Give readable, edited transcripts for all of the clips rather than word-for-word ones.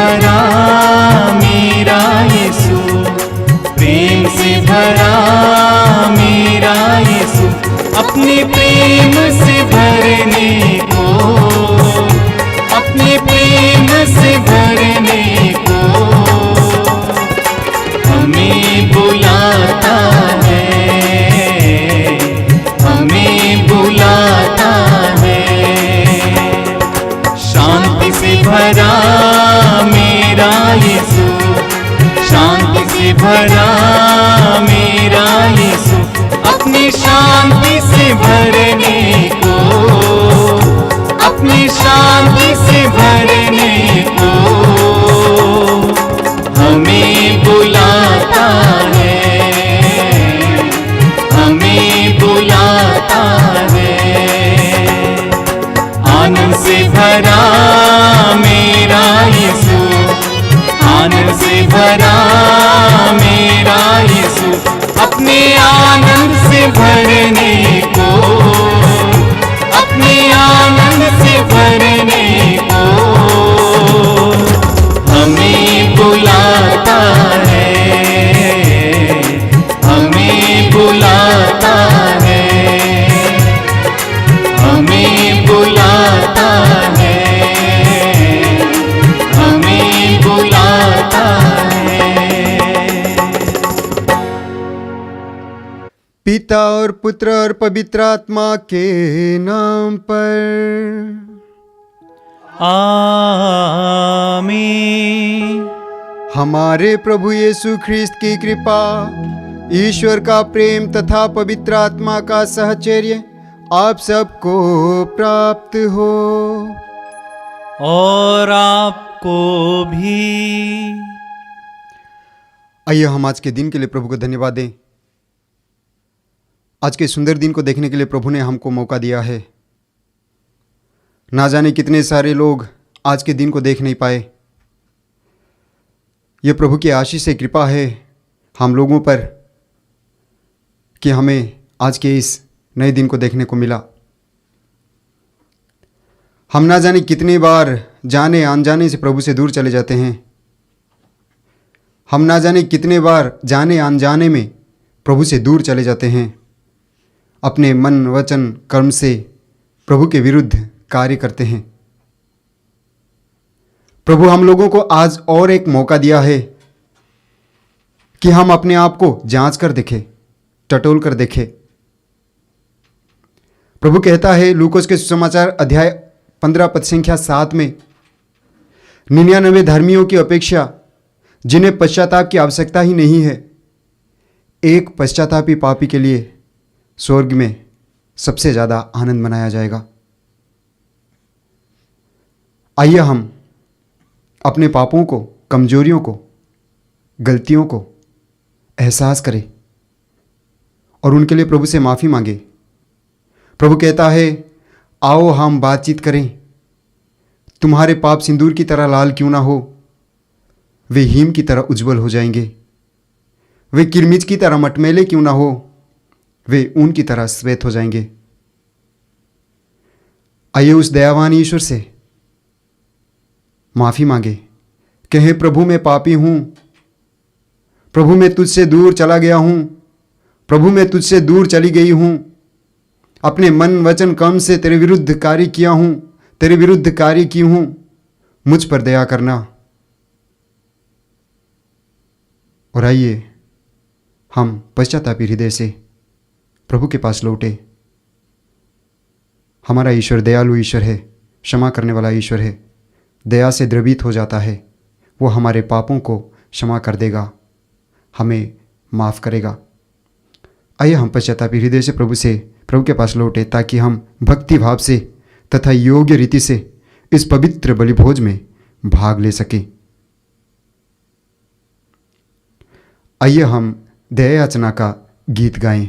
भरा मेरा यीशु, प्रेम से भरा मेरा यीशु, अपने प्रेम से भरने को, अपने प्रेम से भरने को हमें बुलाता है, हमें बुलाता है। शांति से भरा मेरा यीशु, शांति से भरा मेरा यीशु, अपनी शांति से भरने को, अपनी शांति से भरने को हमें बुलाता है, हमें बुलाता है। आनंद से भरा मेरा यीशु, आनंद से भरा मेरा यीशु, अपने आनंद से भरने को, अपने आनंद से भरने को हमें बुलाता है, हमें बुलाता है, हमें बुलाता है, हमें बुलाता है। पिता और पुत्र और पवित्र आत्मा के नाम पर आमीन। हमारे प्रभु यीशु ख्रिस्त की कृपा, ईश्वर का प्रेम तथा पवित्र आत्मा का सहचर्य आप सबको प्राप्त हो और आपको भी। आइए हम आज के दिन के लिए प्रभु को धन्यवाद दें। आज के सुंदर दिन को देखने के लिए प्रभु ने हमको मौका दिया है। ना जाने कितने सारे लोग आज के दिन को देख नहीं पाए। ये प्रभु की आशीष से कृपा है हम लोगों पर कि हमें आज के इस नए दिन को देखने को मिला। हम ना जाने कितने बार जाने अनजाने से प्रभु से दूर चले जाते हैं। हम ना जाने कितने बार जाने अनजाने में प्रभु से दूर चले जाते हैं। अपने मन वचन कर्म से प्रभु के विरुद्ध कार्य करते हैं। प्रभु हम लोगों को आज और एक मौका दिया है कि हम अपने आप को जांच कर देखें, टटोल कर देखें। प्रभु कहता है लूकोस के सुसमाचार अध्याय 15 पद संख्या 7 में, 99 धर्मियों की अपेक्षा जिन्हें पश्चाताप की आवश्यकता ही नहीं है, एक पश्चातापी पापी के लिए स्वर्ग में सबसे ज़्यादा आनंद मनाया जाएगा। आइए हम अपने पापों को, कमजोरियों को, गलतियों को एहसास करें और उनके लिए प्रभु से माफ़ी मांगे। प्रभु कहता है आओ हम बातचीत करें। तुम्हारे पाप सिंदूर की तरह लाल क्यों ना हो, वे हिम की तरह उज्जवल हो जाएंगे। वे किरमिज की तरह मटमैले क्यों ना हो, वे ऊन की तरह श्वेत हो जाएंगे। आइए उस दयावान ईश्वर से माफ़ी मांगे। कहे प्रभु मैं पापी हूँ, प्रभु मैं तुझसे दूर चला गया हूँ, प्रभु मैं तुझसे दूर चली गई हूँ। अपने मन वचन कर्म से तेरे विरुद्ध कार्य किया हूँ, तेरे विरुद्ध कार्य की हूँ, मुझ पर दया करना। और आइए हम पश्चातापी हृदय से प्रभु के पास लौटे। हमारा ईश्वर दयालु ईश्वर है, क्षमा करने वाला ईश्वर है, दया से द्रवित हो जाता है। वो हमारे पापों को क्षमा कर देगा, हमें माफ़ करेगा। आइए हम पश्चातापी हृदय से प्रभु के पास लौटे ताकि हम भक्ति भाव से तथा योग्य रीति से इस पवित्र बलिभोज में भाग ले सकें। आइए हम दया याचना का गीत गाएं।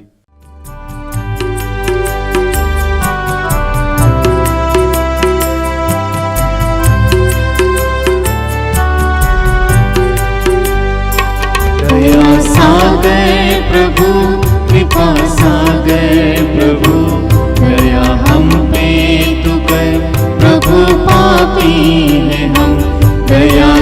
दया सागर प्रभु, कृपा सागर प्रभु, दया हम पे तू कर, प्रभु पापी है हम। दया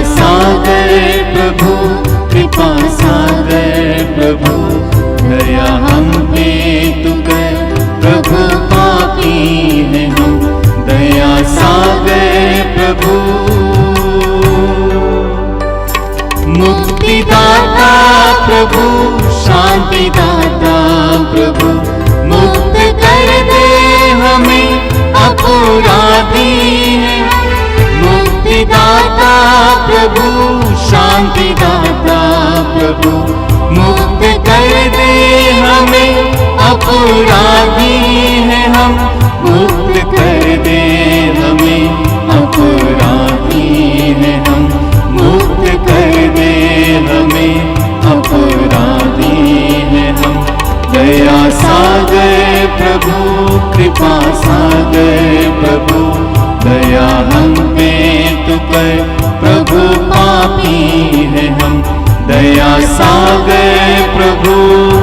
अपराधी हैं हम, मुक्त कर दे हमें, अपराधी हैं हम, मुक्त कर दे हमें, अपराधी हैं हम। दया सागर प्रभु, कृपा सागर प्रभु, दया हम पे तू कर प्रभु, पापी हैं हम। दया सागर प्रभु,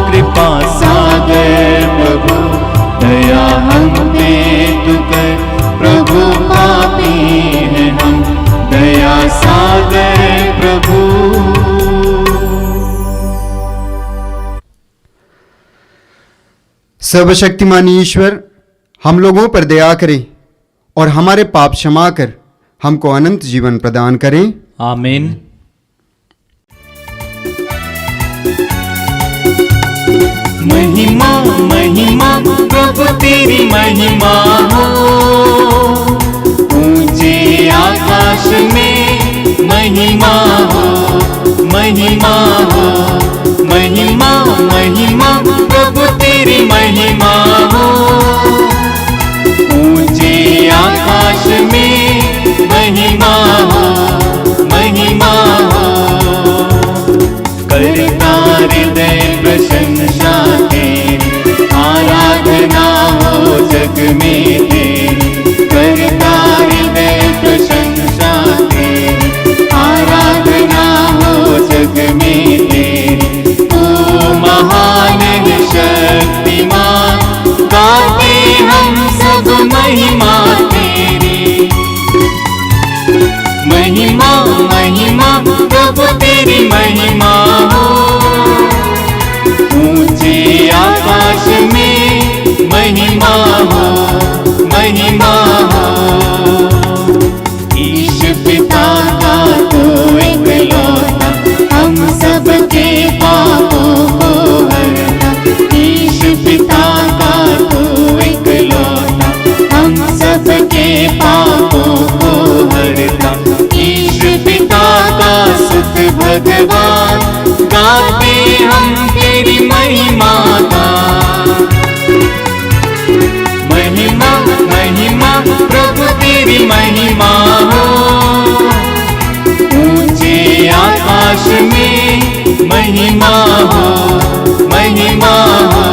कृपा सागर प्रभु, दया हम पे तू कर प्रभु, पापी हैं हम। दया सागर प्रभु। सर्वशक्तिमान ईश्वर हम लोगों पर दया करे और हमारे पाप क्षमा कर हमको अनंत जीवन प्रदान करें। आमीन। महिमा महिमा प्रभु तेरी महिमा हो, ऊंचे आकाश में महिमा हो, महिमा हो, महिमा महिमा प्रभु तेरी महिमा हो, ऊंचे आकाश में महिमा हो, महिमा हो। करता हृदय प्रशंसा तेरी, आराधना हो जग में तेरी। करता हृदय प्रशंसा तेरी, आराधना हो जग में तेरी। तू महान है शक्तिमान, गाते हम सब महिमा तेरी। महिमा महिमा प्रभु तेरी महिमा हो, ऊंचे आकाश में महिमा हो, महिमा हो। ईश पिता का तो इकलौता, हम सबके पापों को हरता। ईश पिता का तो इकलौता, हम सबके पापों को हरता। ईश पिता का सुत भगवान, गाते हम तेरी महिमा का। महिमा महिमा प्रभु तेरी महिमा हो, ऊंचे आकाश में महिमा हो, महिमा हो।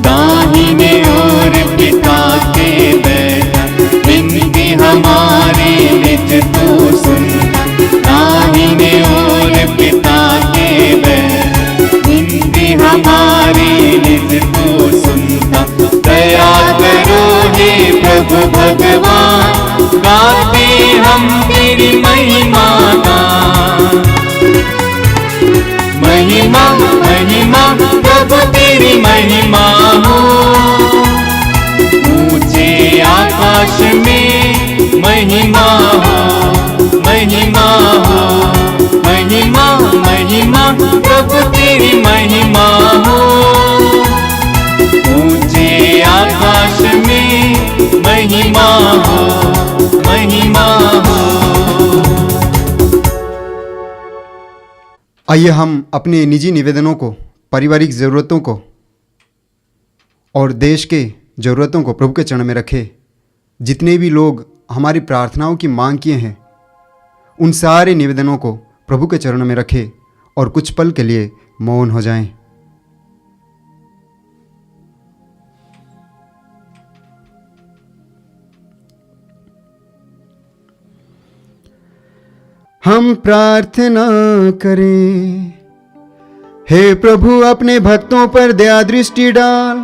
दाहिने ओर पिता के बैठा, विनती हमारे निज तू सुनता। दाहिने ओर पिता के बैठा, विनती हमारी निज तू सुनता। दया करो हे प्रभु भगवान, गाते हम तेरी महिमा का। महिमा महिमा प्रभु तेरी महिमा हो, ऊंचे आकाश में महिमा हो, महिमा हो। महिमा महिमा प्रभु तेरी महिमा हो, ऊंचे आकाश में महिमा हो, महिमा हो। आइए हम अपने निजी निवेदनों को, पारिवारिक ज़रूरतों को और देश के ज़रूरतों को प्रभु के चरण में रखें। जितने भी लोग हमारी प्रार्थनाओं की मांग किए हैं, उन सारे निवेदनों को प्रभु के चरणों में रखें और कुछ पल के लिए मौन हो जाएं। हम प्रार्थना करें। हे प्रभु, अपने भक्तों पर दया दृष्टि डाल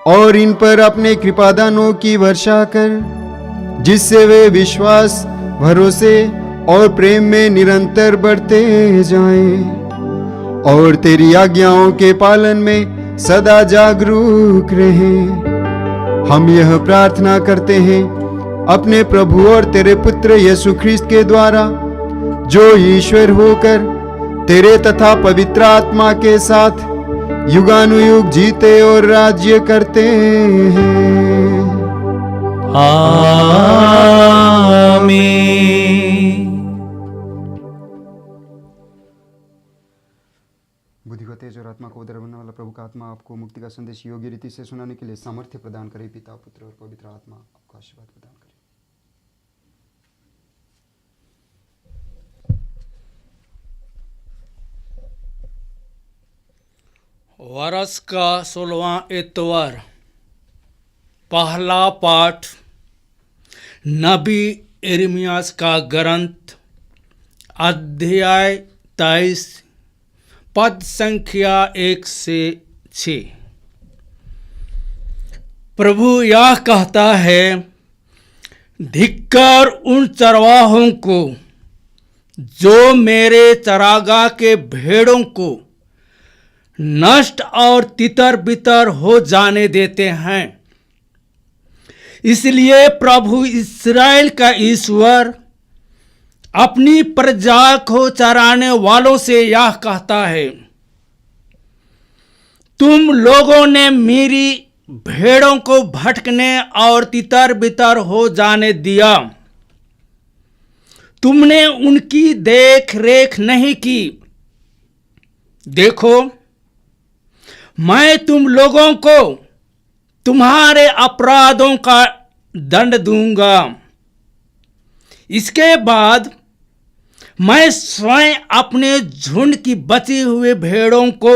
और इन पर अपने कृपादानों की वर्षा कर, जिससे वे विश्वास, भरोसे और प्रेम में निरंतर बढ़ते जाएं और तेरी आज्ञाओं के पालन में सदा जागरूक रहें। हम यह प्रार्थना करते हैं अपने प्रभु और तेरे पुत्र यीशु ख्रिस्त के द्वारा, जो ईश्वर होकर तेरे तथा पवित्र आत्मा के साथ युगानुयुग जीते और राज्य करते हैं। आमीन। बुद्धि को तेज और आत्मा को उदर बनने वाला प्रभु का आत्मा आपको मुक्ति का संदेश योग्य रीति से सुनाने के लिए सामर्थ्य प्रदान करे। पिता, पुत्र और पवित्र आत्मा आपको आशीर्वाद प्रदान करे। वर्ष का 16वां इतवार। पहला पाठ नबी यिर्मयाह का ग्रंथ, अध्याय 23, पद संख्या 1 से 6। प्रभु यह कहता है, धिक्कार उन चरवाहों को जो मेरे चरागाह के भेड़ों को नष्ट और तितर बितर हो जाने देते हैं। इसलिए प्रभु इस्राएल का ईश्वर अपनी प्रजा को चराने वालों से यह कहता है, तुम लोगों ने मेरी भेड़ों को भटकने और तितर बितर हो जाने दिया। तुमने उनकी देख रेख नहीं की। देखो, मैं तुम लोगों को तुम्हारे अपराधों का दंड दूंगा। इसके बाद मैं स्वयं अपने झुंड की बची हुई भेड़ों को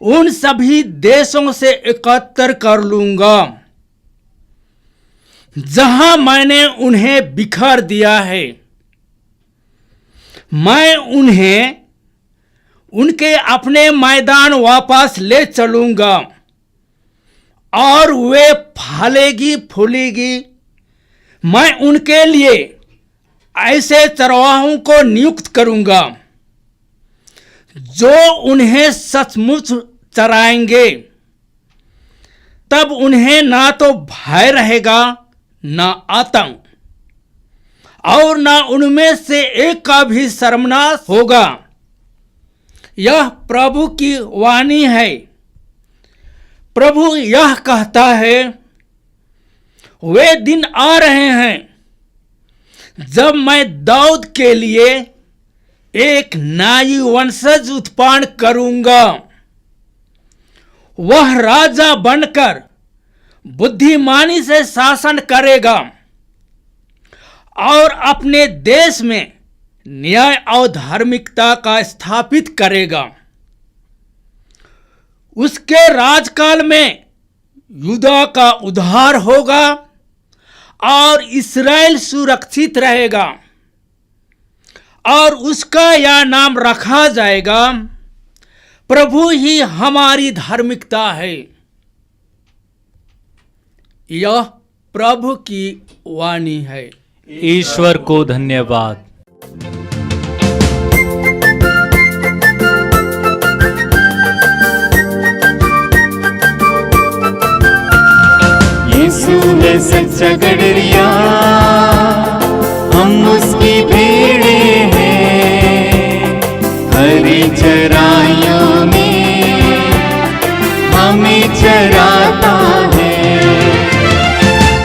उन सभी देशों से एकत्र कर लूंगा जहां मैंने उन्हें बिखर दिया है। मैं उन्हें उनके अपने मैदान वापस ले चलूंगा और वे फलेगी फूलेगी। मैं उनके लिए ऐसे चरवाहों को नियुक्त करूंगा जो उन्हें सचमुच चराएंगे। तब उन्हें ना तो भय रहेगा, ना आतंक, और ना उनमें से एक का भी सर्वनाश होगा। यह प्रभु की वाणी है। प्रभु यह कहता है, वे दिन आ रहे हैं जब मैं दाऊद के लिए एक नाई वंशज उत्पन्न करूंगा। वह राजा बनकर बुद्धिमानी से शासन करेगा और अपने देश में न्याय और धार्मिकता का स्थापित करेगा। उसके राजकाल में यूदा का उद्धार होगा और इस्राएल सुरक्षित रहेगा, और उसका यह नाम रखा जाएगा, प्रभु ही हमारी धार्मिकता है। यह प्रभु की वाणी है। ईश्वर को धन्यवाद। यीशु है सच्चा गडरिया, हम उसकी भेड़े हैं। हरी चराइयों में हमें चराता है।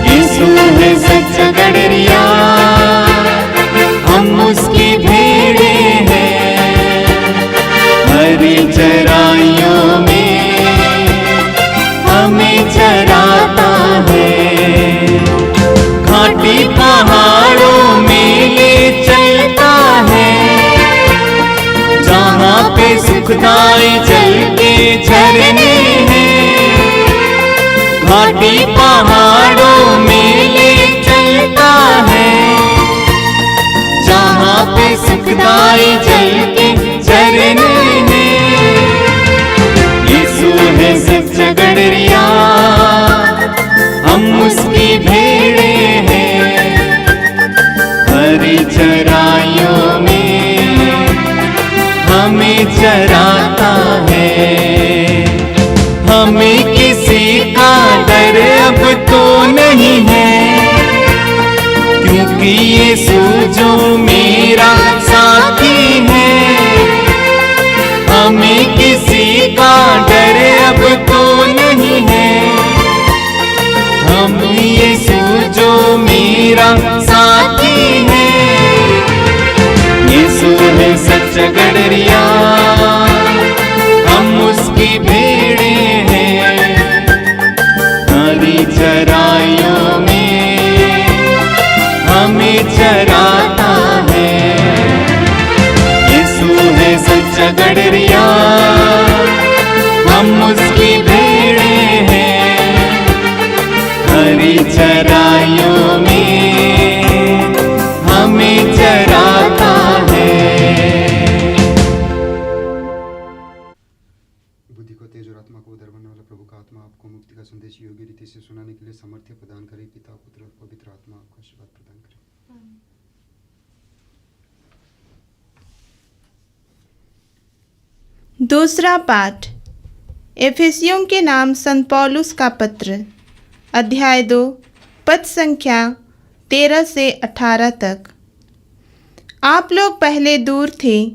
यीशु है सच्चा गडरिया, हम उसकी भेड़े हैं। हरी चराइयों में हमें चराता है। घाटी पहाड़ों में ले चलता है, जहाँ पे सुखदाई जल के झरने हैं। घाटी पहाड़ों में ले चलता है, जहाँ पे सुखदाई जल के झरने हैं। यीशु है सच्चा गडरिया, हम उसकी भेड़े हैं। हरी चराइयों में हमें चराता है। हमें किसी का डर अब तो नहीं है, क्योंकि यीशु जो मेरा साथी है। हम उसकी भेड़ें हैं, हरी चराइयों में हमें चराता है। बुद्धि को तेज और आत्मा को उधर बनने वाला प्रभु का आत्मा आपको मुक्ति का संदेश योग्य रीति से सुनाने के लिए सामर्थ्य प्रदान करे। पिता, पुत्र और पवित्र आत्मा आपको आशीर्वाद प्रदान करे। दूसरा पाठ एफेसियों के नाम संत पौलुस का पत्र, अध्याय 2, पद संख्या 13 से 18 तक। आप लोग पहले दूर थे,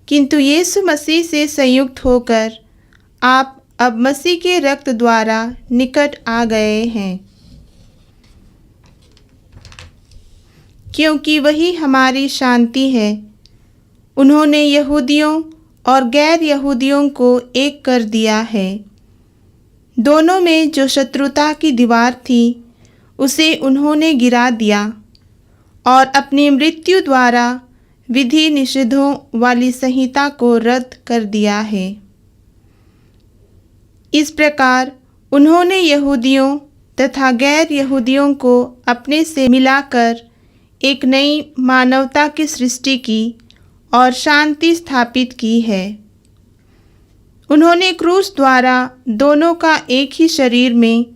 किंतु यीशु मसीह से संयुक्त होकर आप अब मसीह के रक्त द्वारा निकट आ गए हैं, क्योंकि वही हमारी शांति है। उन्होंने यहूदियों और गैर यहूदियों को एक कर दिया है। दोनों में जो शत्रुता की दीवार थी उसे उन्होंने गिरा दिया और अपनी मृत्यु द्वारा विधि निषेधों वाली संहिता को रद्द कर दिया है। इस प्रकार उन्होंने यहूदियों तथा गैर यहूदियों को अपने से मिलाकर एक नई मानवता की सृष्टि की और शांति स्थापित की है। उन्होंने क्रूस द्वारा दोनों का एक ही शरीर में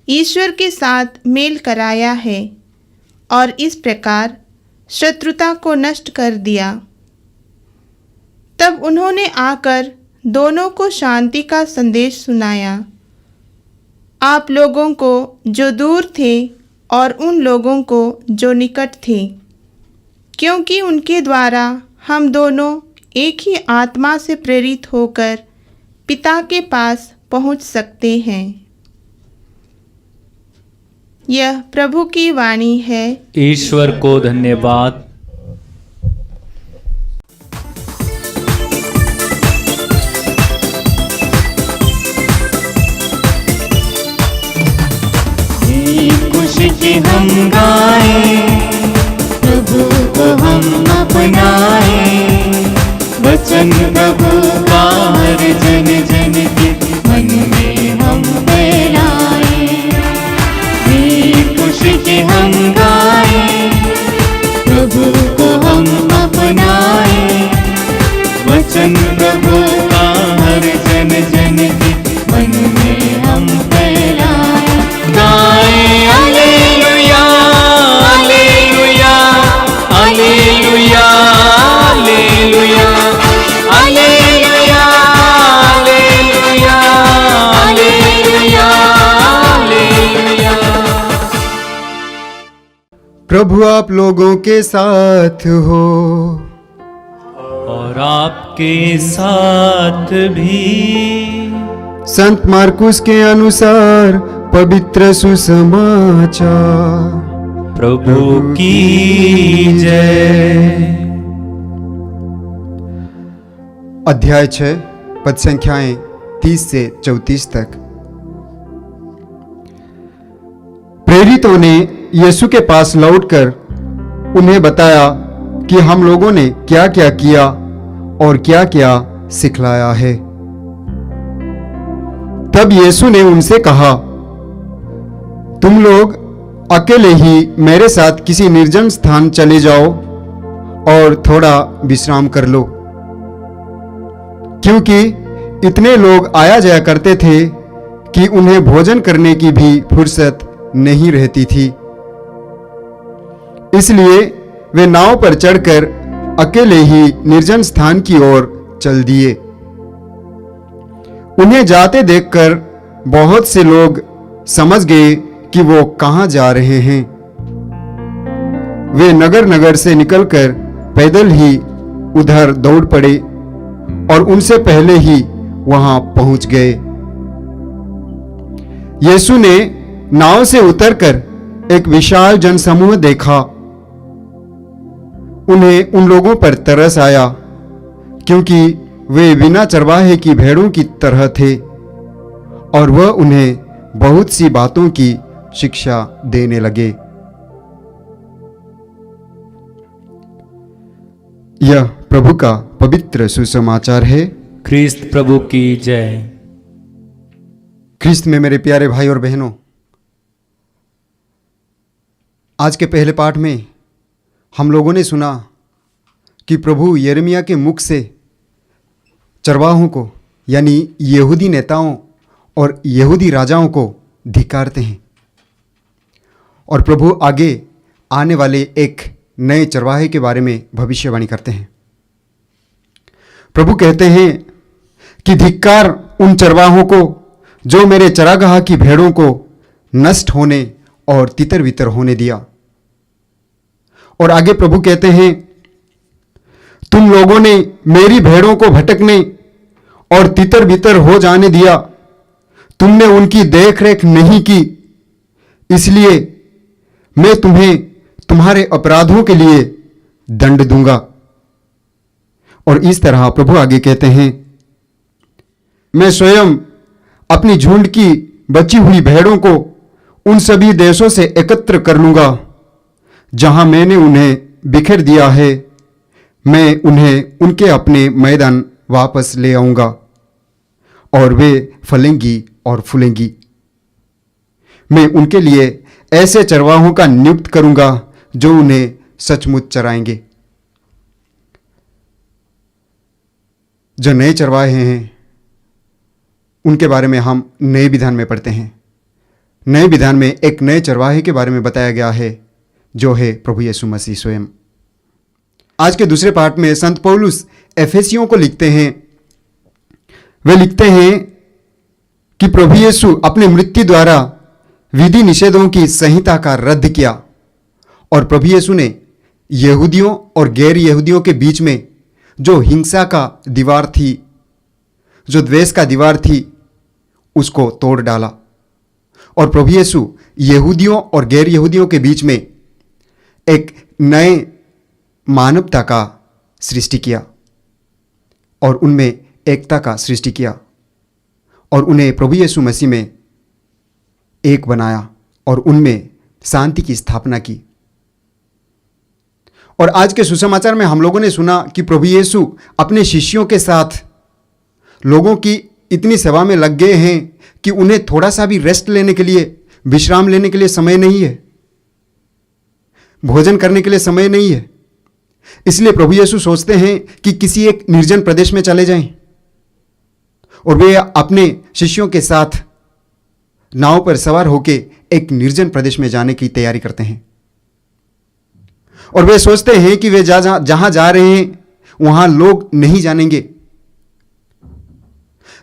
ईश्वर के साथ मेल कराया है और इस प्रकार शत्रुता को नष्ट कर दिया। तब उन्होंने आकर दोनों को शांति का संदेश सुनाया, आप लोगों को जो दूर थे और उन लोगों को जो निकट थे, क्योंकि उनके द्वारा हम दोनों एक ही आत्मा से प्रेरित होकर पिता के पास पहुंच सकते हैं। यह प्रभु की वाणी है। ईश्वर को धन्यवाद। खुशी की हम गाएं, प्रभु को हम अपनाएं, वचन प्रभु का हर जन जन के मन में हम फैलाएं। खुशी की हम गाएं, प्रभु को हम अपनाएं, वचन प्रभु का हर जन जन के मन में हम फैलाएं। गाएं hallelujah hallelujah hallelujah hallelujah hallelujah hallelujah hallelujah. प्रभु आप लोगों के साथ हो और आपके साथ भी। संत मार्कुस के अनुसार पवित्र सुसमाचार। प्रभु की जय। अध्याय 6, पद संख्याएं 30 से 34 तक। प्रेरितों ने यीशु के पास लौटकर उन्हें बताया कि हम लोगों ने क्या क्या किया और क्या क्या सिखलाया है। तब यीशु ने उनसे कहा, तुम लोग अकेले ही मेरे साथ किसी निर्जन स्थान चले जाओ और थोड़ा विश्राम कर लो, क्योंकि इतने लोग आया जाया करते थे कि उन्हें भोजन करने की भी फुर्सत नहीं रहती थी। इसलिए वे नाव पर चढ़कर अकेले ही निर्जन स्थान की ओर चल दिए। उन्हें जाते देखकर बहुत से लोग समझ गए कि वो कहां जा रहे हैं। वे नगर नगर से निकलकर पैदल ही उधर दौड़ पड़े और उनसे पहले ही वहां पहुंच गए। यीशु ने नाव से उतरकर एक विशाल जनसमूह देखा। उन्हें उन लोगों पर तरस आया, क्योंकि वे बिना चरवाहे की भेड़ों की तरह थे और वह उन्हें बहुत सी बातों की शिक्षा देने लगे। यह प्रभु का पवित्र सुसमाचार है। ख्रीस्त प्रभु की जय। ख्रिस्त में मेरे प्यारे भाई और बहनों, आज के पहले पाठ में हम लोगों ने सुना कि प्रभु यिर्मयाह के मुख से चरवाहों को यानी यहूदी नेताओं और यहूदी राजाओं को धिक्कारते हैं और प्रभु आगे आने वाले एक नए चरवाहे के बारे में भविष्यवाणी करते हैं। प्रभु कहते हैं कि धिक्कार उन चरवाहों को जो मेरे चरागाह की भेड़ों को नष्ट होने और तितर बितर होने दिया। और आगे प्रभु कहते हैं, तुम लोगों ने मेरी भेड़ों को भटकने और तितर बितर हो जाने दिया, तुमने उनकी देख रेख नहीं की, इसलिए मैं तुम्हें तुम्हारे अपराधों के लिए दंड दूंगा। और इस तरह प्रभु आगे कहते हैं, मैं स्वयं अपनी झुंड की बची हुई भेड़ों को उन सभी देशों से एकत्र कर लूंगा जहां मैंने उन्हें बिखेर दिया है। मैं उन्हें उनके अपने मैदान वापस ले आऊंगा और वे फलेंगी और फूलेंगी। मैं उनके लिए ऐसे चरवाहों का नियुक्त करूंगा जो उन्हें सचमुच चराएंगे। जो नए चरवाहे हैं उनके बारे में हम नए विधान में पढ़ते हैं। नए विधान में एक नए चरवाहे के बारे में बताया गया है जो है प्रभु यीशु मसीह स्वयं। आज के दूसरे पाठ में संत पौलुस एफेसियों को लिखते हैं। वे लिखते हैं कि प्रभु यीशु अपने मृत्यु द्वारा विधि निषेधों की संहिता का रद्द किया और प्रभु यीशु ने यहूदियों और गैर यहूदियों के बीच में जो हिंसा का दीवार थी, जो द्वेष का दीवार थी, उसको तोड़ डाला और प्रभु यीशु यहूदियों और गैर यहूदियों के बीच में एक नए मानवता का सृष्टि किया और उनमें एकता का सृष्टि किया और उन्हें प्रभु यीशु मसीह में एक बनाया और उनमें शांति की स्थापना की। और आज के सुसमाचार में हम लोगों ने सुना कि प्रभु यीशु अपने शिष्यों के साथ लोगों की इतनी सेवा में लग गए हैं कि उन्हें थोड़ा सा भी रेस्ट लेने के लिए, विश्राम लेने के लिए समय नहीं है, भोजन करने के लिए समय नहीं है। इसलिए प्रभु यीशु सोचते हैं कि किसी एक निर्जन प्रदेश में चले जाएं और वे अपने शिष्यों के साथ नाव पर सवार होकर एक निर्जन प्रदेश में जाने की तैयारी करते हैं। और वे सोचते हैं कि वे जहां जा रहे हैं वहां लोग नहीं जानेंगे।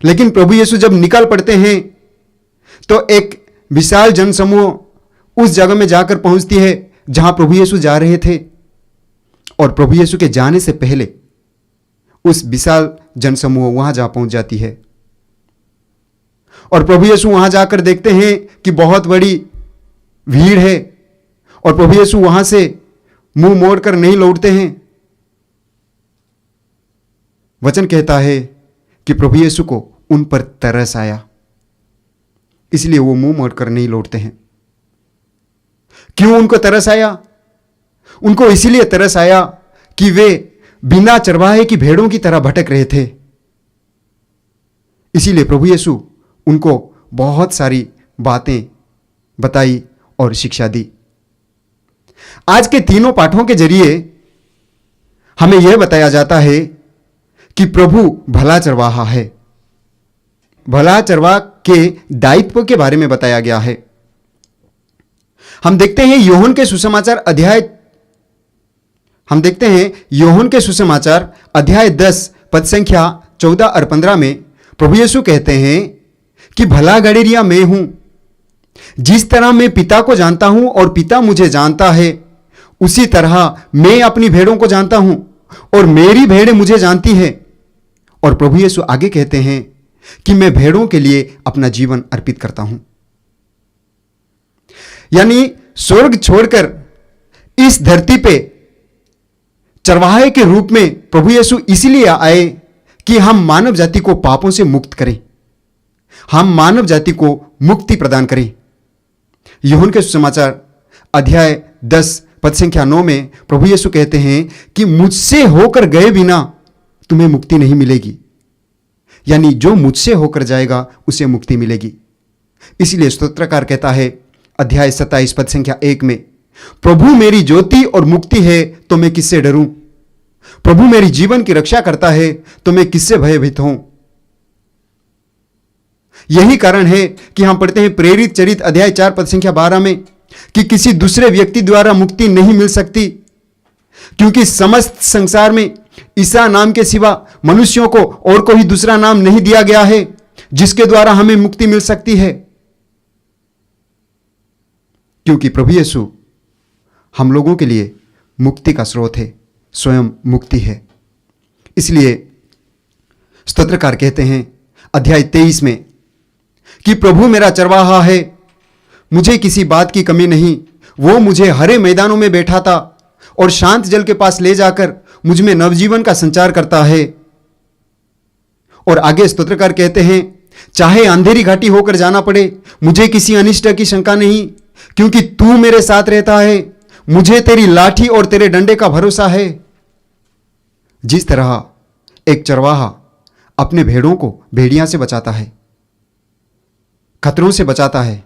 लेकिन प्रभु यीशु जब निकल पड़ते हैं तो एक विशाल जनसमूह उस जगह में जाकर पहुंचती है जहां प्रभु यीशु जा रहे थे और प्रभु यीशु के जाने से पहले उस विशाल जनसमूह वहां जा पहुंच जाती है। और प्रभु यीशु वहां जाकर देखते हैं कि बहुत बड़ी भीड़ है और प्रभु यीशु वहां से मुंह मोड़कर नहीं लौटते हैं। वचन कहता है कि प्रभु यीशु को उन पर तरस आया, इसलिए वो मुंह मोड़कर नहीं लौटते हैं। क्यों उनको तरस आया? उनको इसीलिए तरस आया कि वे बिना चरवाहे की भेड़ों की तरह भटक रहे थे। इसीलिए प्रभु यीशु उनको बहुत सारी बातें बताई और शिक्षा दी। आज के तीनों पाठों के जरिए हमें यह बताया जाता है कि प्रभु भला चरवाहा है। भला चरवाहा के दायित्व के बारे में बताया गया है। हम देखते हैं यूहन्ना के सुसमाचार अध्याय 10 पद संख्या 14 और 15 में प्रभु यीशु कहते हैं कि भला गड़ेरिया मैं हूं। जिस तरह मैं पिता को जानता हूं और पिता मुझे जानता है, उसी तरह मैं अपनी भेड़ों को जानता हूं और मेरी भेड़ें मुझे जानती हैं। और प्रभु यीशु आगे कहते हैं कि मैं भेड़ों के लिए अपना जीवन अर्पित करता हूं। यानी स्वर्ग छोड़कर इस धरती पे चरवाहे के रूप में प्रभु यीशु इसलिए आए कि हम मानव जाति को पापों से मुक्त करें, हम मानव जाति को मुक्ति प्रदान करें। यूहन्ना के सुसमाचार अध्याय 10 पद संख्या 9 में प्रभु यीशु कहते हैं कि मुझसे होकर गए बिना तुम्हें मुक्ति नहीं मिलेगी। यानी जो मुझसे होकर जाएगा उसे मुक्ति मिलेगी। इसलिए स्तोत्रकार कहता है अध्याय 27 पद संख्या 1 में, प्रभु मेरी ज्योति और मुक्ति है तो मैं किससे डरूं? प्रभु मेरी जीवन की रक्षा करता है तो मैं किससे भयभीत हूं? यही कारण है कि हम पढ़ते हैं प्रेरित चरित अध्याय 4 पद संख्या 12 में कि किसी दूसरे व्यक्ति द्वारा मुक्ति नहीं मिल सकती, क्योंकि समस्त संसार में ईसा नाम के सिवा मनुष्यों को और कोई दूसरा नाम नहीं दिया गया है जिसके द्वारा हमें मुक्ति मिल सकती है। क्योंकि प्रभु यीशु हम लोगों के लिए मुक्ति का स्रोत है, स्वयं मुक्ति है। इसलिए स्तोत्रकार कहते हैं अध्याय 23 में कि प्रभु मेरा चरवाहा है, मुझे किसी बात की कमी नहीं। वो मुझे हरे मैदानों में बैठाता और शांत जल के पास ले जाकर मुझ में नवजीवन का संचार करता है। और आगे स्तोत्रकार कहते हैं, चाहे अंधेरी घाटी होकर जाना पड़े, मुझे किसी अनिष्ट की शंका नहीं, क्योंकि तू मेरे साथ रहता है। मुझे तेरी लाठी और तेरे डंडे का भरोसा है। जिस तरह एक चरवाहा अपने भेड़ों को भेड़िया से बचाता है, खतरों से बचाता है,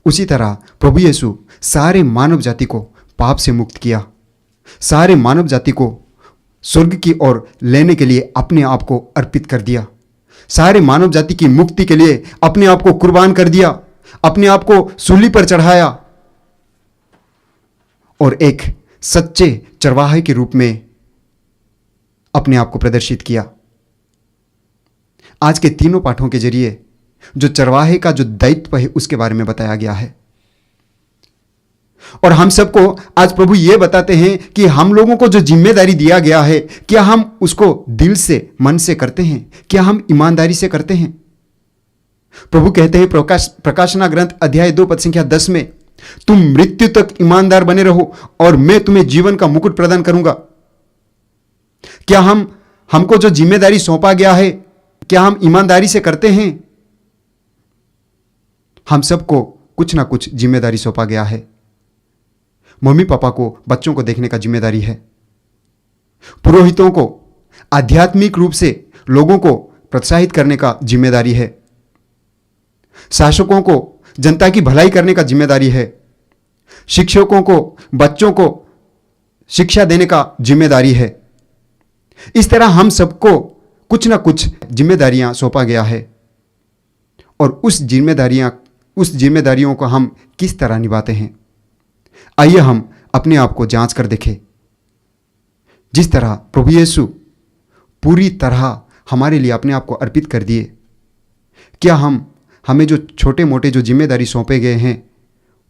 उसी तरह प्रभु यीशु सारे मानव जाति को पाप से मुक्त किया, सारे मानव जाति को स्वर्ग की ओर लेने के लिए अपने आप को अर्पित कर दिया, सारे मानव जाति की मुक्ति के लिए अपने आप को कुर्बान कर दिया, अपने आप को सूली पर चढ़ाया और एक सच्चे चरवाहे के रूप में अपने आप को प्रदर्शित किया। आज के तीनों पाठों के जरिए जो चरवाहे का जो दायित्व है उसके बारे में बताया गया है। और हम सबको आज प्रभु ये बताते हैं कि हम लोगों को जो जिम्मेदारी दिया गया है, क्या हम उसको दिल से, मन से करते हैं? क्या हम ईमानदारी से करते हैं? प्रभु कहते हैं प्रकाशना ग्रंथ अध्याय 2 पद संख्या 10 में, तुम मृत्यु तक ईमानदार बने रहो और मैं तुम्हें जीवन का मुकुट प्रदान करूंगा। क्या हमको जो जिम्मेदारी सौंपा गया है, क्या हम ईमानदारी से करते हैं? हम सबको कुछ ना कुछ जिम्मेदारी सौंपा गया है। मम्मी पापा को बच्चों को देखने का जिम्मेदारी है, पुरोहितों को आध्यात्मिक रूप से लोगों को प्रोत्साहित करने का जिम्मेदारी है, शासकों को जनता की भलाई करने का जिम्मेदारी है, शिक्षकों को बच्चों को शिक्षा देने का जिम्मेदारी है। इस तरह हम सबको कुछ ना कुछ जिम्मेदारियां सौंपा गया है और उस जिम्मेदारियों को हम किस तरह निभाते हैं, आइए हम अपने आप को जांच कर देखें। जिस तरह प्रभु यीशु पूरी तरह हमारे लिए अपने आप को अर्पित कर दिए, क्या हमें जो छोटे मोटे जो जिम्मेदारी सौंपे गए हैं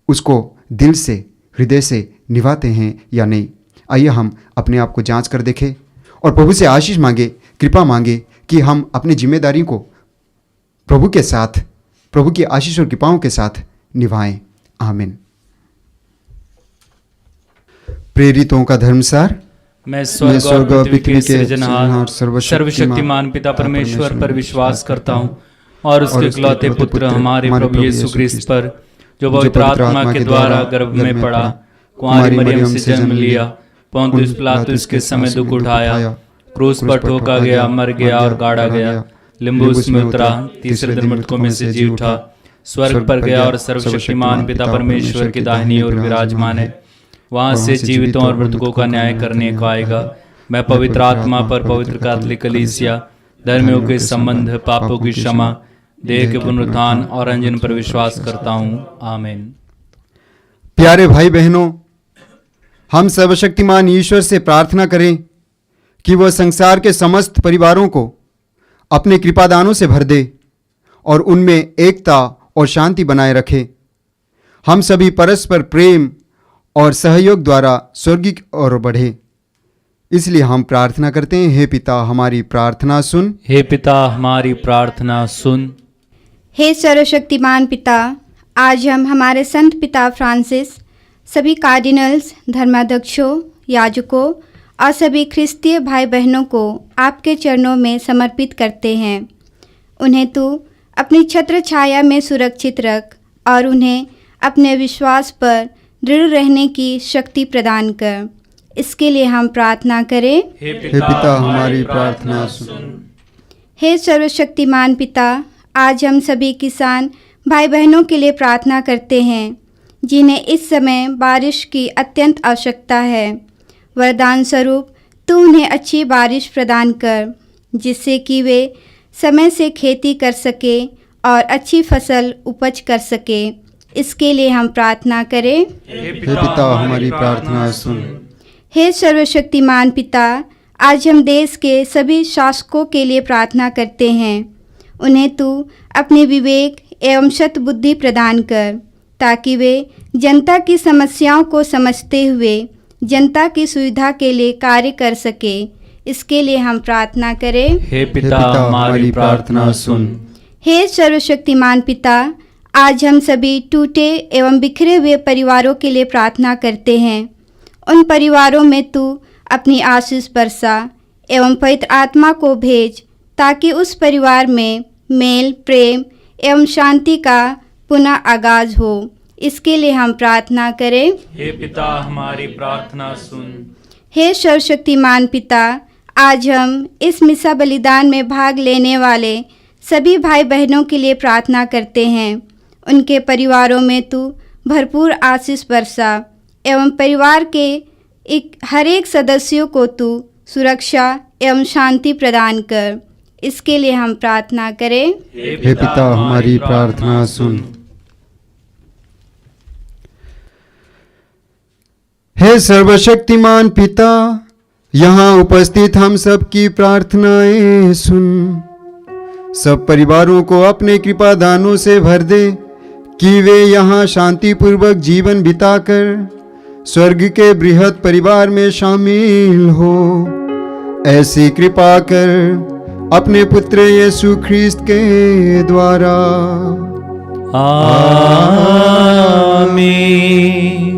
उसको दिल से, हृदय से निभाते हैं या नहीं? आइए हम अपने आप को जांच कर देखें और प्रभु से आशीष मांगे, कृपा मांगे कि हम अपनी जिम्मेदारी को प्रभु के साथ, प्रभु की आशीष और कृपाओं के साथ निभाएं। आमीन। प्रेरितों का धर्मसार। मैं स्वर्ग और पृथ्वी के सृजनहार सर्वशक्तिमान पिता परमेश्वर पर विश्वास करता हूँ और उसके इकलौते पुत्र हमारे प्रभु यीशु ख्रिस्त पर, जो पवित्र आत्मा के द्वारा गर्भ में पड़ा, कुंवारी मरियम से जन्म लिया, पोंतियुस पिलातुस के समय दुख उठाया, क्रूस पर ठोका गया, मर गया और गाड़ा गया, लिम्बुस में उतरा, तीसरे दिन मृतकों में से जी उठा, स्वर्ग पर गया और सर्वशक्तिमान पिता परमेश्वर की दाहिनी ओर विराजमान है। वहां से जीवितों और मृतकों का न्याय करने को आएगा। मैं पवित्र आत्मा पर, पवित्र कैथोलिक कलीसिया, धर्मियों के संबंध, पापों की क्षमा, देह के पुनरुत्थान और अंजन पर विश्वास करता हूँ। आमीन। प्यारे भाई बहनों, हम सर्वशक्तिमान ईश्वर से प्रार्थना करें कि वह संसार के समस्त परिवारों को अपने कृपादानों से भर दे और उनमें एकता और शांति बनाए रखे। हम सभी परस्पर प्रेम और सहयोग द्वारा स्वर्ग की ओर बढ़े। इसलिए हम प्रार्थना करते हैं, हे पिता हमारी प्रार्थना सुन। हे पिता हमारी प्रार्थना सुन। हे सर्वशक्तिमान पिता, आज हम हमारे संत पिता फ्रांसिस, सभी कार्डिनल्स, धर्माध्यक्षों, याजकों और सभी ख्रिस्तीय भाई बहनों को आपके चरणों में समर्पित करते हैं। उन्हें तू अपनी छत्र छाया में सुरक्षित रख और उन्हें अपने विश्वास पर दृढ़ रहने की शक्ति प्रदान कर। इसके लिए हम प्रार्थना करें। हे पिता हमारी प्रार्थना सुन। हे सर्वशक्तिमान पिता, आज हम सभी किसान भाई बहनों के लिए प्रार्थना करते हैं जिन्हें इस समय बारिश की अत्यंत आवश्यकता है। वरदान स्वरूप तू उन्हें अच्छी बारिश प्रदान कर, जिससे कि वे समय से खेती कर सके और अच्छी फसल उपज कर सके। इसके लिए हम प्रार्थना करें। हे पिता हमारी प्रार्थना सुन। हे सर्वशक्तिमान पिता, आज हम देश के सभी शासकों के लिए प्रार्थना करते हैं। उन्हें तू अपने विवेक एवं शत बुद्धि प्रदान कर, ताकि वे जनता की समस्याओं को समझते हुए जनता की सुविधा के लिए कार्य कर सके। इसके लिए हम प्रार्थना करें। हे पिता हमारी प्रार्थना सुन। हे सर्वशक्तिमान पिता, आज हम सभी टूटे एवं बिखरे हुए परिवारों के लिए प्रार्थना करते हैं। उन परिवारों में तू अपनी आशीष बरसा एवं पवित्र आत्मा को भेज, ताकि उस परिवार में मेल, प्रेम एवं शांति का पुनः आगाज हो। इसके लिए हम प्रार्थना करें। हे पिता हमारी प्रार्थना सुन। हे सर्वशक्तिमान पिता, आज हम इस मिसा बलिदान में भाग लेने वाले सभी भाई बहनों के लिए प्रार्थना करते हैं। उनके परिवारों में तू भरपूर आशीष बरसा एवं परिवार के हर एक सदस्यों को तू सुरक्षा एवं शांति प्रदान कर। इसके लिए हम प्रार्थना करें। हे पिता हमारी प्रार्थना सुन। हे सर्वशक्तिमान पिता, यहाँ उपस्थित हम सब की प्रार्थनाएं सुन। सब परिवारों को अपने कृपा दानों से भर दे, कि वे यहाँ शांतिपूर्वक जीवन बिताकर स्वर्ग के बृहद परिवार में शामिल हो। ऐसी कृपा कर अपने पुत्र यीशु ख्रिस्त के द्वारा। आमीन।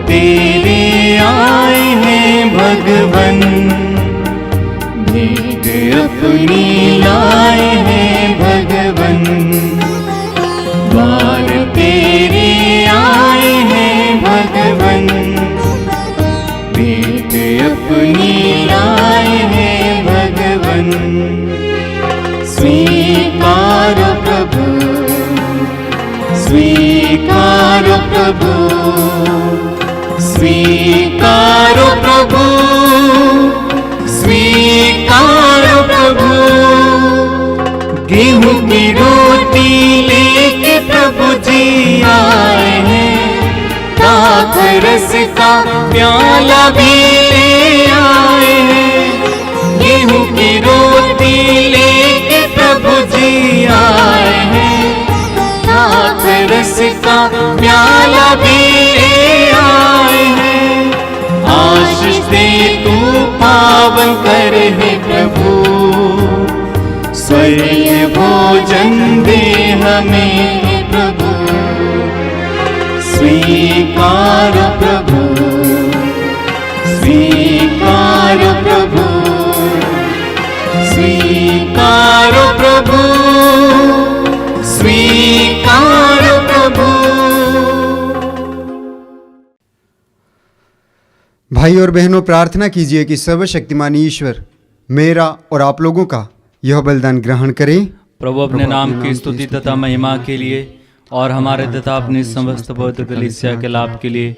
तेरे आए हैं भगवन, भेंट अपनी लाए हैं भगवन। द्वार तेरे आए हैं भगवन, भेंट अपनी लाए हैं भगवन। स्वीकारो प्रभु, स्वीकारो प्रभु, स्वीकारो प्रभु, स्वीकारो प्रभु। गेहूं की रोटी लेके प्रभु जी आए हैं, दाख रस का प्याला भी ले आए हैं। गेहूं की रोटी लेके प्रभु जी आए हैं, दाख रस का प्याला भी ले आए हैं। आशीष दे तू पावन कर हे प्रभु, स्वर्ग भोजन दे हमें प्रभु। स्वीकारो प्रभु, स्वीकारो प्रभु, स्वीकारो प्रभु, स्वीकारो प्रभु। भाई और बहनों, प्रार्थना कीजिए कि सर्वशक्तिमान ईश्वर मेरा और आप लोगों का यह बलिदान ग्रहण करें। प्रभु अपने नाम की स्तुति तथा महिमा के लिए और हमारे तथा अपने समस्त पवित्र कलीसिया के लाभ के लिए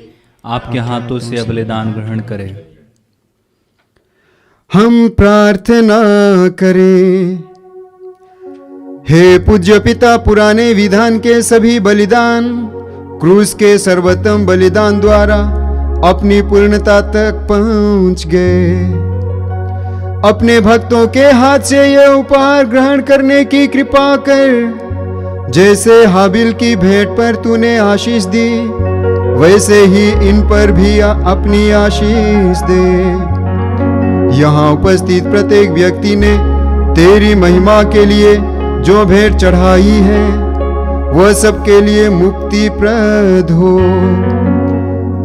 आपके हाथों से यह बलिदान ग्रहण करें। हम प्रार्थना करें। हे पूज्य पिता, पुराने विधान के सभी बलिदान क्रूस के सर्वोत्तम बलिदान द्वारा अपनी पूर्णता तक पहुंच गए। अपने भक्तों के हाथ से यह उपहार ग्रहण करने की कृपा कर। जैसे हाबिल की भेंट पर तूने आशीष दी, वैसे ही इन पर भी अपनी आशीष दे। यहाँ उपस्थित प्रत्येक व्यक्ति ने तेरी महिमा के लिए जो भेंट चढ़ाई है, वह सबके लिए मुक्ति प्रद हो।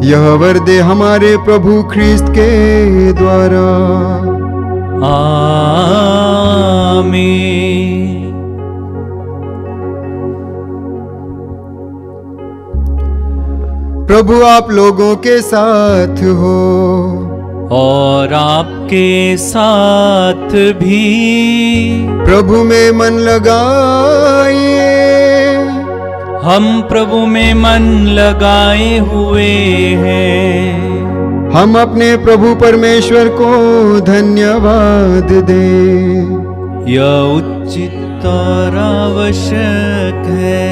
यह वर दे हमारे प्रभु ख्रिस्त के द्वारा। आमीन। प्रभु आप लोगों के साथ हो और आपके साथ भी। प्रभु में मन लगाइए। हम प्रभु में मन लगाए हुए हैं। हम अपने प्रभु परमेश्वर को धन्यवाद दें। यह उचित और आवश्यक है।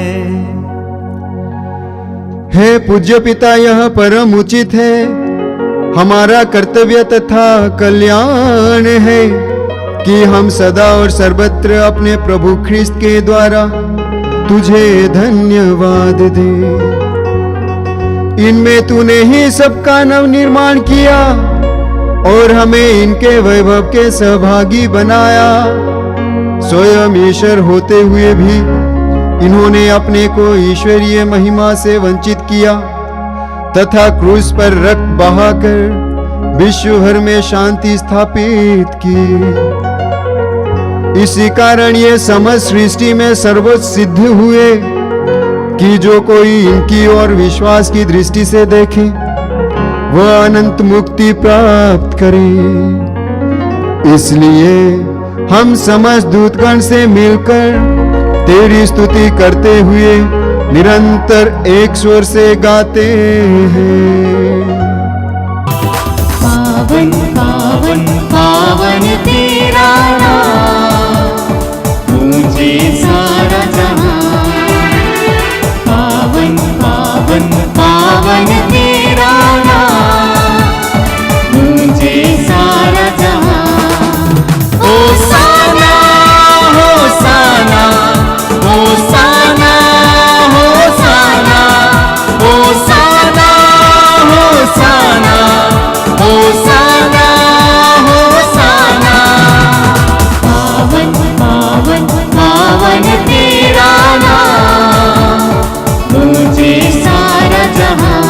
हे पूज्य पिता, यह परम उचित है, हमारा कर्तव्य तथा कल्याण है कि हम सदा और सर्वत्र अपने प्रभु ख्रिस्त के द्वारा तुझे धन्यवाद दें। इनमें तूने ही सबका नव निर्माण किया और हमें इनके वैभव के सहभागी बनाया। स्वयं ईश्वर होते हुए भी इन्होंने अपने को ईश्वरीय महिमा से वंचित किया तथा क्रूस पर रक्त बहाकर विश्व भर में शांति स्थापित की। इसी कारण ये समस्त सृष्टि में सर्वोच्च सिद्ध हुए कि जो कोई इनकी ओर विश्वास की दृष्टि से देखे वह अनंत मुक्ति प्राप्त करे। इसलिए हम समस्त दूतगण से मिलकर तेरी स्तुति करते हुए निरंतर एक स्वर से गाते हैं। पावन पावन पावन तेरा नाम, मुझे सारा जहां। पावन पावन पावन तेरा नाम, मुझे सारा जहां। होसाना होसाना होसाना होसाना होसाना होसाना होसाना होसाना। पावन पावन पावन तेरा नाम, मुझे सारा जहां।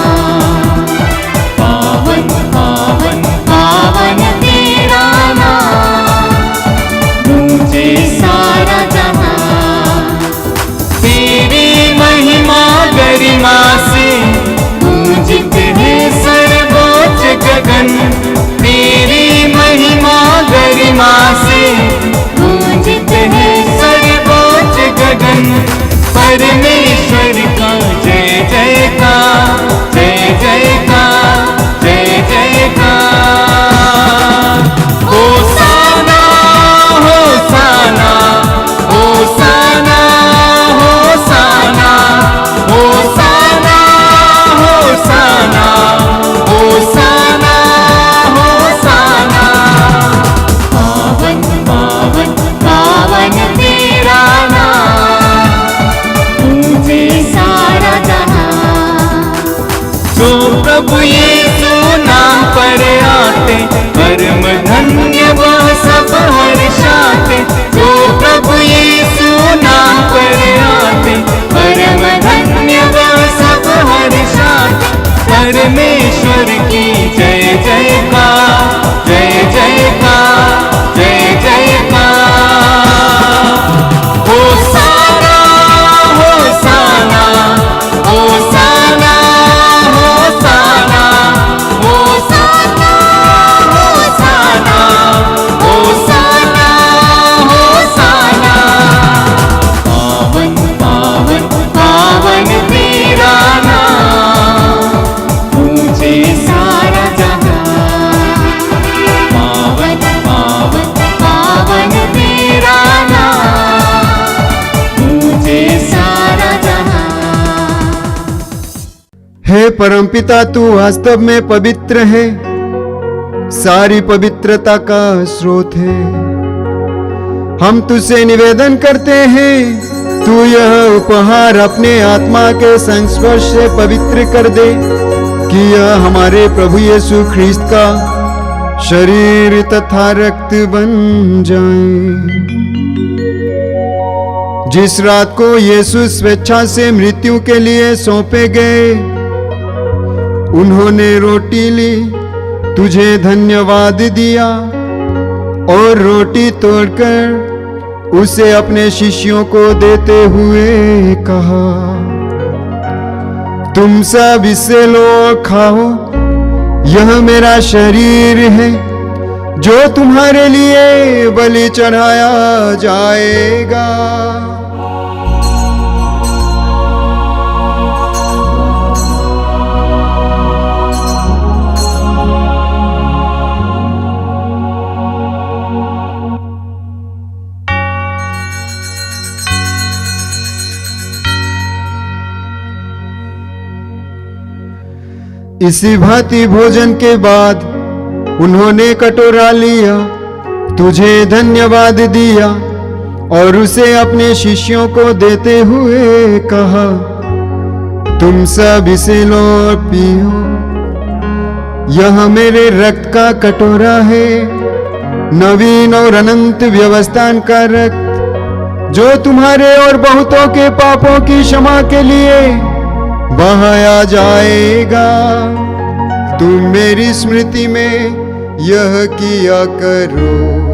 पावन पावन पावन तेरा नाम, मुझे सारा जहां। तेरी महिमा गरिमा से पूजित है सर्वोच्च गगन। तेरी महिमा गरिमा से पूजित है सर्वोच्च गगन। परमेश्वर का जय जयकार, जय जयकार, जय जयकार। होसाना होसाना होसाना होसाना होसाना होसाना होसाना होसाना। पावन पावन पावन तेरा नाम, मुझे सारा जहां। जो प्रभु यीशु नाम पर आते, परम धन्य वह सब हर्षाते। जो प्रभु यीशु नाम पर आते, परम धन्य वह सब हर्षाते। परमेश्वर की जय जयकार, जय जयकार, जय जयकार। होसाना होसाना होसाना होसाना होसाना होसाना होसाना होसाना। पावन पावन पावन तेरा नाम, मुझे सारा जहां। पावन पावन पावन तेरा नाम, मुझे सारा जहां। हे परमपिता, तू वास्तव में पवित्र है, सारी पवित्रता का स्रोत है। हम तुझसे निवेदन करते हैं, तू यह उपहार अपने आत्मा के संस्पर्श से पवित्र कर दे कि यह हमारे प्रभु यीशु ख्रिस्त का शरीर तथा रक्त बन जाए। जिस रात को यीशु स्वेच्छा से मृत्यु के लिए सौंपे गए, उन्होंने रोटी ली, तुझे धन्यवाद दिया और रोटी तोड़कर उसे अपने शिष्यों को देते हुए कहा, तुम सब इससे लो खाओ, यह मेरा शरीर है जो तुम्हारे लिए बलि चढ़ाया जाएगा। इसी भांति भोजन के बाद उन्होंने कटोरा लिया, तुझे धन्यवाद दिया और उसे अपने शिष्यों को देते हुए कहा, तुम सब इसे लो और पियो, यह मेरे रक्त का कटोरा है, नवीन और अनंत व्यवस्थान का रक्त, जो तुम्हारे और बहुतों के पापों की क्षमा के लिए बहाया जाएगा। तुम मेरी स्मृति में यह किया करो।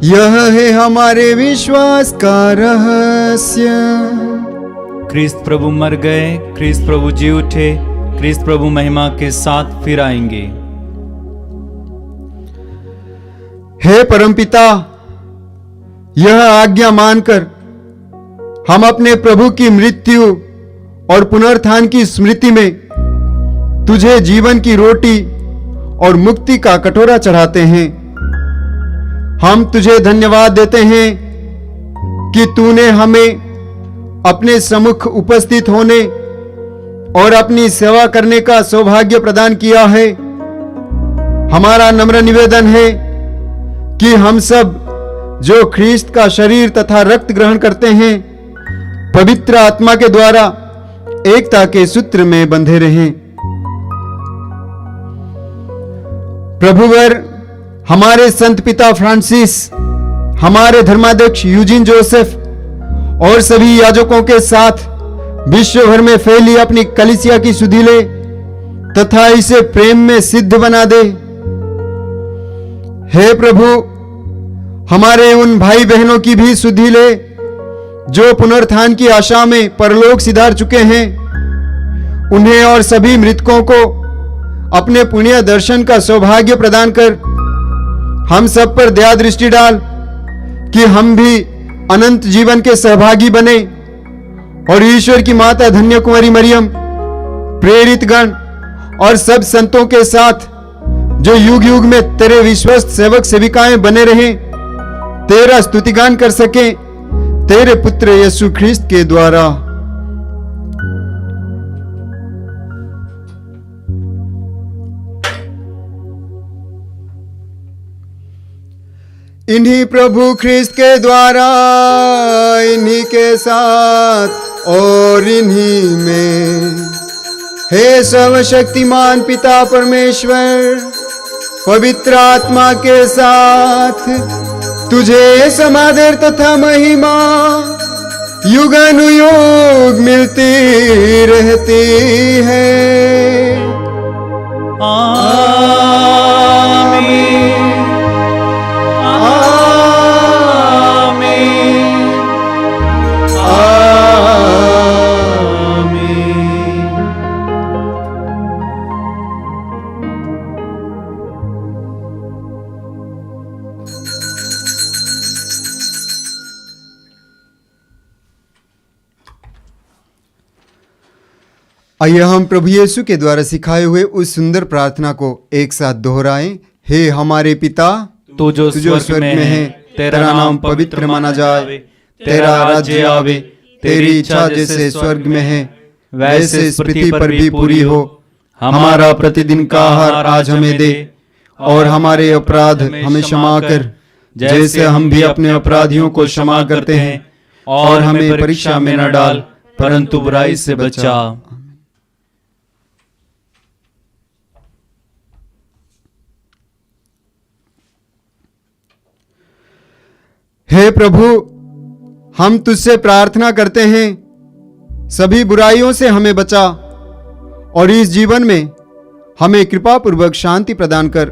यह है हमारे विश्वास का रहस्य। ख्रिस्त प्रभु मर गए, ख्रिस्त प्रभु जी उठे, ख्रिस्त प्रभु महिमा के साथ फिर आएंगे। हे परमपिता, यह आज्ञा मानकर हम अपने प्रभु की मृत्यु और पुनरुत्थान की स्मृति में तुझे जीवन की रोटी और मुक्ति का कटोरा चढ़ाते हैं। हम तुझे धन्यवाद देते हैं कि तूने हमें अपने सम्मुख उपस्थित होने और अपनी सेवा करने का सौभाग्य प्रदान किया है। हमारा नम्र निवेदन है कि हम सब जो ख्रीस्त का शरीर तथा रक्त ग्रहण करते हैं, पवित्र आत्मा के द्वारा एकता के सूत्र में बंधे रहें। प्रभुवर हमारे संत पिता फ्रांसिस, हमारे धर्माध्यक्ष यूजिन जोसेफ और सभी याजकों के साथ विश्व भर में फैली अपनी कलीसिया की सुधि ले तथा इसे प्रेम में सिद्ध बना दे। हे प्रभु, हमारे उन भाई बहनों की भी सुधि ले जो पुनरुत्थान की आशा में परलोक सिधार चुके हैं। उन्हें और सभी मृतकों को अपने पुण्य दर्शन का सौभाग्य प्रदान कर हम सब पर दया दृष्टि डाल कि हम भी अनंत जीवन के सहभागी बने और ईश्वर की माता धन्य कुंवारी मरियम, प्रेरित गण और सब संतों के साथ जो युग युग में तेरे विश्वस्त सेवक सेविकाएं बने रहें, तेरा स्तुतिगान कर सके तेरे पुत्र यीशु ख्रीस्त के द्वारा। इन्हीं प्रभु ख्रीस्त के द्वारा, इन्हीं के साथ और इन्हीं में, हे सर्वशक्तिमान पिता परमेश्वर, पवित्र आत्मा के साथ तुझे समादर तथा महिमा युगानुयुग मिलती रहती है। आमीन। आइए हम प्रभु यीशु के द्वारा सिखाए हुए उस सुंदर प्रार्थना को एक साथ दोहराएं। हे हमारे पिता, तू जो स्वर्ग में है, तेरा नाम पवित्र माना जाए, तेरा राज्य आवे, तेरी इच्छा जैसे स्वर्ग में है वैसे इस पृथ्वी पर भी पूरी हो। हमारा प्रतिदिन का आहार आज हमें दे, और हमारे अपराध हमें क्षमा कर जैसे हम भी अपने अपराधियों को क्षमा करते हैं, और हमें परीक्षा में न डाल परंतु बुराई से बचा। हे प्रभु, हम तुझसे प्रार्थना करते हैं, सभी बुराइयों से हमें बचा और इस जीवन में हमें कृपा पूर्वक शांति प्रदान कर।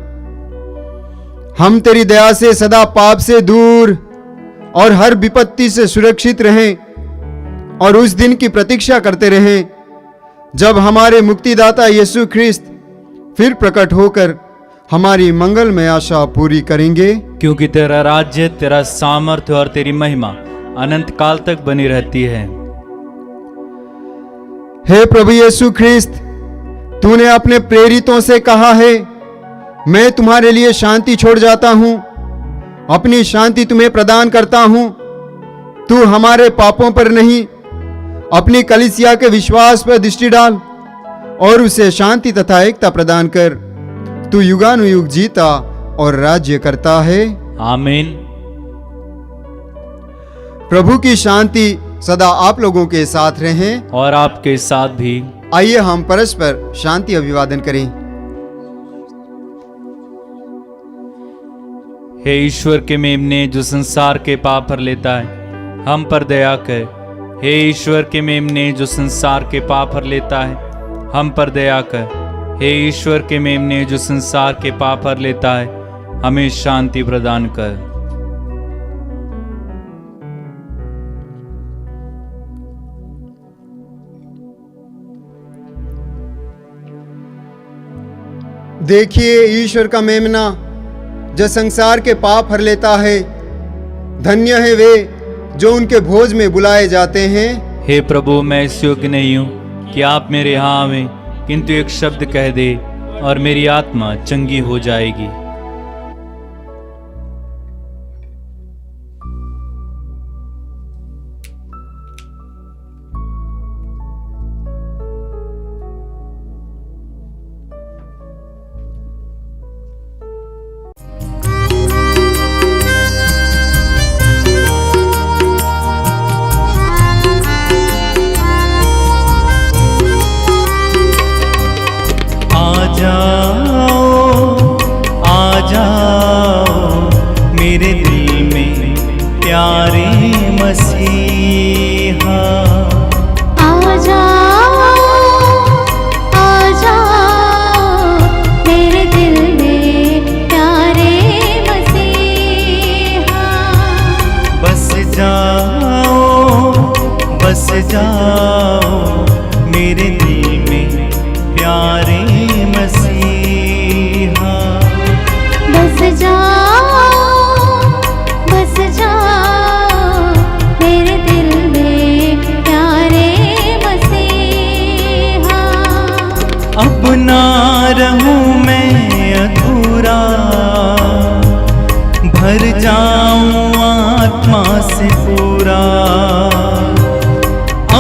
हम तेरी दया से सदा पाप से दूर और हर विपत्ति से सुरक्षित रहें और उस दिन की प्रतीक्षा करते रहें जब हमारे मुक्तिदाता यीशु ख्रिस्त फिर प्रकट होकर हमारी मंगलमय आशा पूरी करेंगे। क्योंकि तेरा राज्य, तेरा सामर्थ्य और तेरी महिमा अनंत काल तक बनी रहती है। हे प्रभु यीशु ख्रिस्त, तूने अपने प्रेरितों से कहा है, मैं तुम्हारे लिए शांति छोड़ जाता हूं, अपनी शांति तुम्हें प्रदान करता हूं। तू हमारे पापों पर नहीं, अपनी कलीसिया के विश्वास पर दृष्टि डाल और उसे शांति तथा एकता प्रदान कर। तू युगानुयुग जीता और राज्य करता है। आमीन। प्रभु की शांति सदा आप लोगों के साथ रहे और आपके साथ भी। आइए हम परस्पर शांति अभिवादन करें। हे ईश्वर के मेमने जो संसार के पाप पर लेता है, हम पर दया कर। हे ईश्वर के मेमने जो संसार के पाप पर लेता है, हम पर दया कर। हे ईश्वर के मेमने जो संसार के पाप पर लेता है, हमें शांति प्रदान कर। देखिए ईश्वर का मेमना जो संसार के पाप हर लेता है। धन्य है वे जो उनके भोज में बुलाए जाते हैं। हे प्रभु, मैं इस योग्य नहीं हूँ कि आप मेरे यहाँ आवें, किंतु एक शब्द कह दे और मेरी आत्मा चंगी हो जाएगी। मेरे दिल में प्यारे मसीहा, आ जाओ मेरे दिल में प्यारे मसीहा। बस जाओ मेरे दिल में प्यारे मसीहा। बस जाओ मेरे दिल में प्यारे मसीहा। अब ना रहूं मैं अधूरा, भर जाऊं आत्मा से पूरा।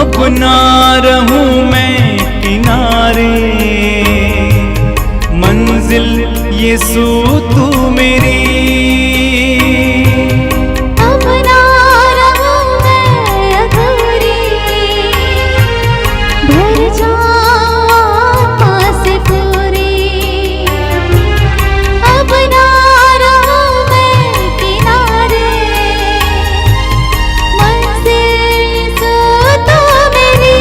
अब ना रहूं मैं किनारे, मंजिल यीशु तू मेरी। अब ना रहूं मैं अधूरी, भर जाऊं आत्मा से पूरी। अब ना रहूं मैं किनारे, मंजिल यीशु तू मेरी।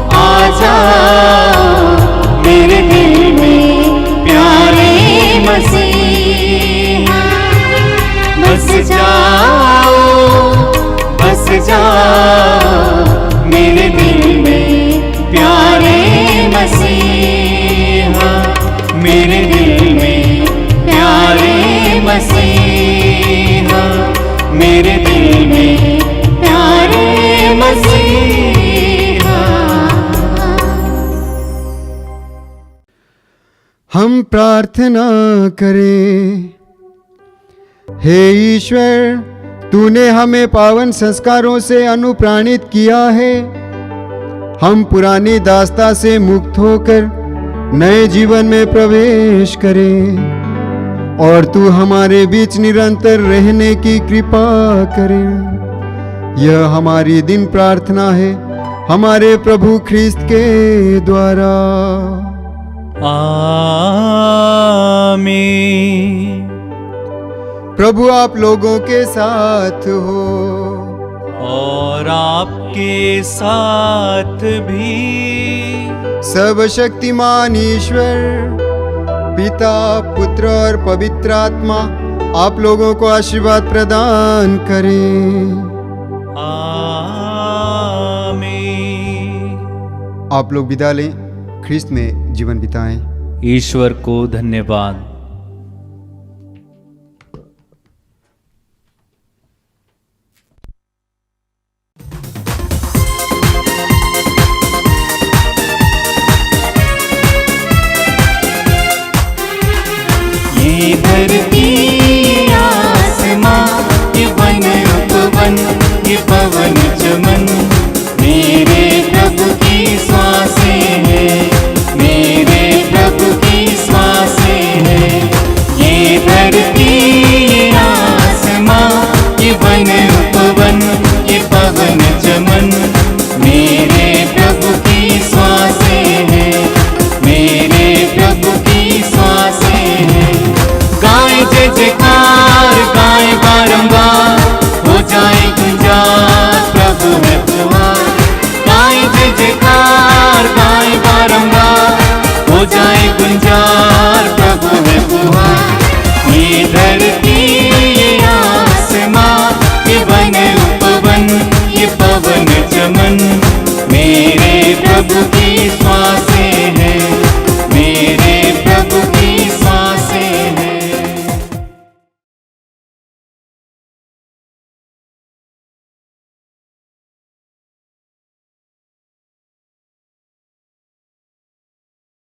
आ जाओ मेरे दिल में प्यारे मसीहा। बस जाओ मेरे दिल में प्यारे मसीहा। मेरे दिल में प्यारे मसीहा। मेरे दिल में प्यारे मसीहा। हम प्रार्थना करें। हे ईश्वर, तूने हमें पावन संस्कारों से अनुप्राणित किया है। हम पुरानी दास्ता से मुक्त होकर नए जीवन में प्रवेश करें और तू हमारे बीच निरंतर रहने की कृपा करे। यह हमारी दिन प्रार्थना है हमारे प्रभु ख्रिस्त के द्वारा। आमीन। आमीन। प्रभु आप लोगों के साथ हो और आपके साथ भी। सर्वशक्तिमान ईश्वर पिता पुत्र और पवित्र आत्मा आप लोगों को आशीर्वाद प्रदान करें। आमीन। आप लोग विदा लें, ख्रिस्त में जीवन बिताएं। ईश्वर को धन्यवाद।